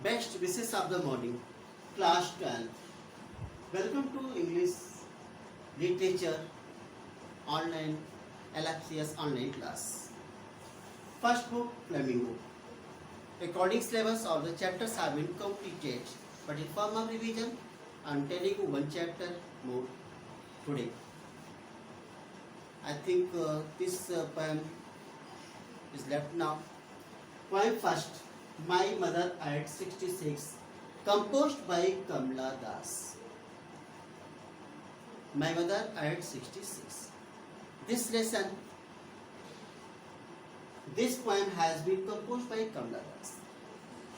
Best wishes of the morning, class 12. Welcome to English Literature online LFCS online class. First book Flamingo. Recording syllabus of the chapters have been completed, but in form of revision, I am telling you one chapter more today. I think this poem is left now. Poem first. My Mother at 66, composed by Kamla Das. My Mother at 66. This poem has been composed by Kamla Das,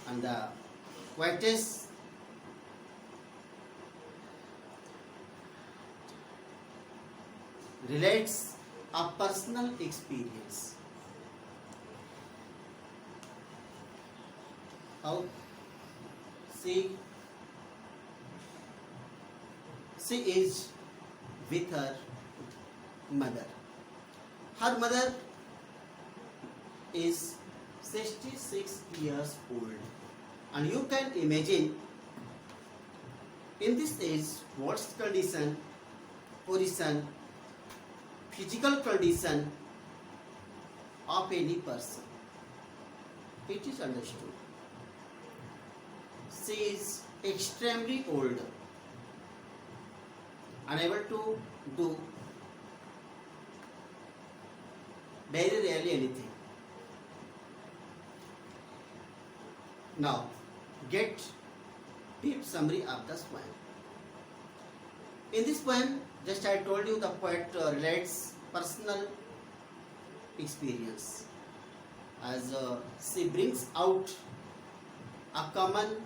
and the poetess relates a personal experience. How she is with her mother. Her mother is 66 years old, and you can imagine in this age what's condition, position, physical condition of any person. It is understood. She is extremely old, unable to do very rarely anything. Now, get deep summary of this poem. In this poem, just I told you, the poet relates personal experience as she brings out a common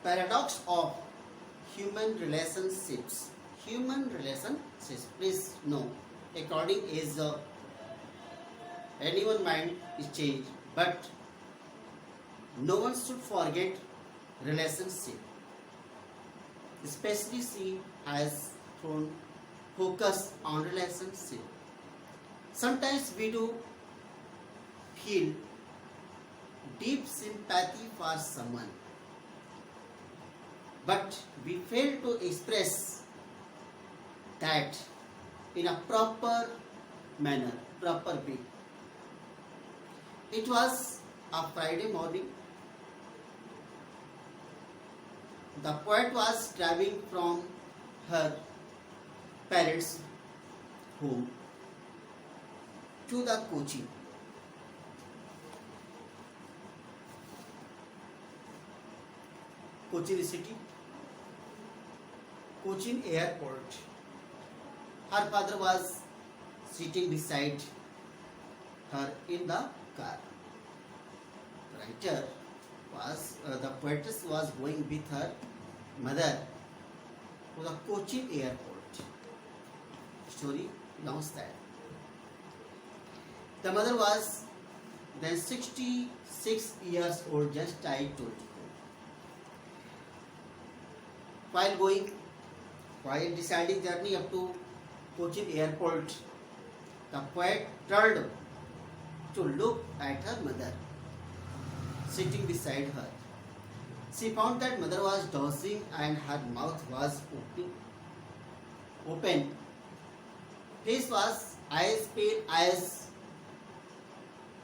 paradox of human relationships. Human relationships, please know, according is anyone mind is changed, but no one should forget relationship. Especially she has thrown focus on relationship. Sometimes we do feel deep sympathy for someone, but we fail to express that in a proper manner, proper way. It was a Friday morning. The poet was driving from her parents' home to the Cochin. Cochin city, Cochin airport. Her father was sitting beside her in the car. The poetess was going with her mother to the Cochin airport. Story announced that. The mother was then 66 years old, just I told you. While deciding journey up to Cochin airport, the poet turned to look at her mother sitting beside her. She found that mother was dozing and her mouth was open. Face was as pale as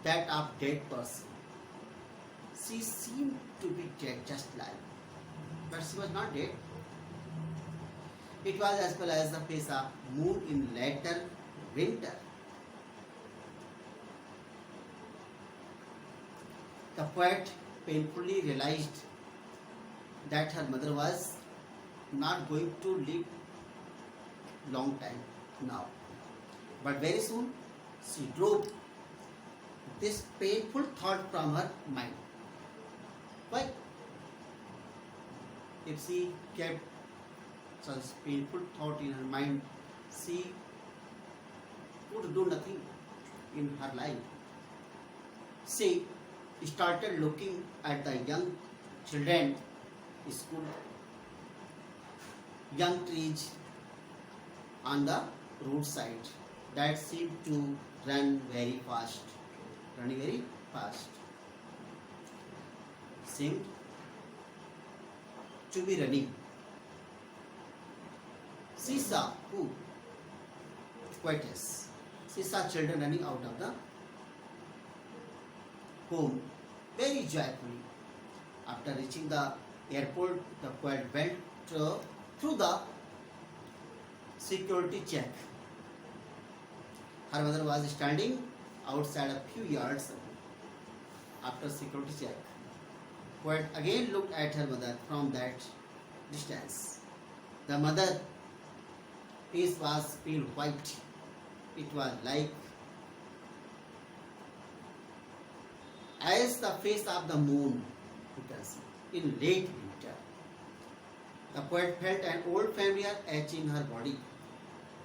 that of dead person. She seemed to be dead, just like, but she was not dead. It was as well as the face of moon in later winter. The poet painfully realized that her mother was not going to live long time now. But very soon she drove this painful thought from her mind. Why? If she kept such painful thought in her mind, she could do nothing in her life. She started looking at the young children, school, young trees on the roadside that seemed to running very fast. seemed to be running. She saw who? Poetess. She saw children running out of the home very joyfully. After reaching the airport, the poet went through the security check. Her mother was standing outside a few yards after security check. Poet again looked at her mother from that distance. The mother face was pale white. It was like as the face of the moon, you can see, in late winter. The poet felt an old familiar itch in her body.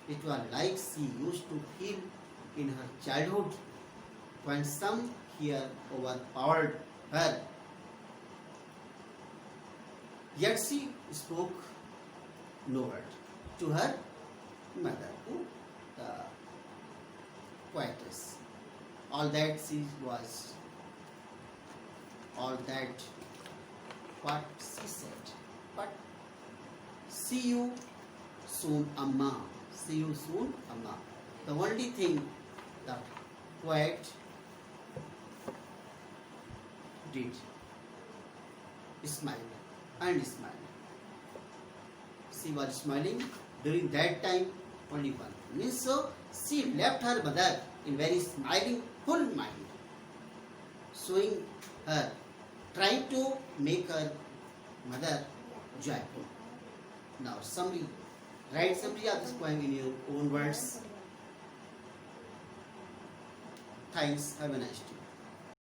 It was like she used to feel in her childhood when some fear overpowered her. Yet she spoke no word to her mother, who the poetess. All that she was, all that what she said. But see you soon, Amma. See you soon, Amma. The only thing the poet did, smile and smile. She was smiling during that time only one. Means so she left her mother in very smiling full mind, showing her, trying to make her mother joyful. Now summary. Write summary of this poem in your own words. Thanks. Have a nice day.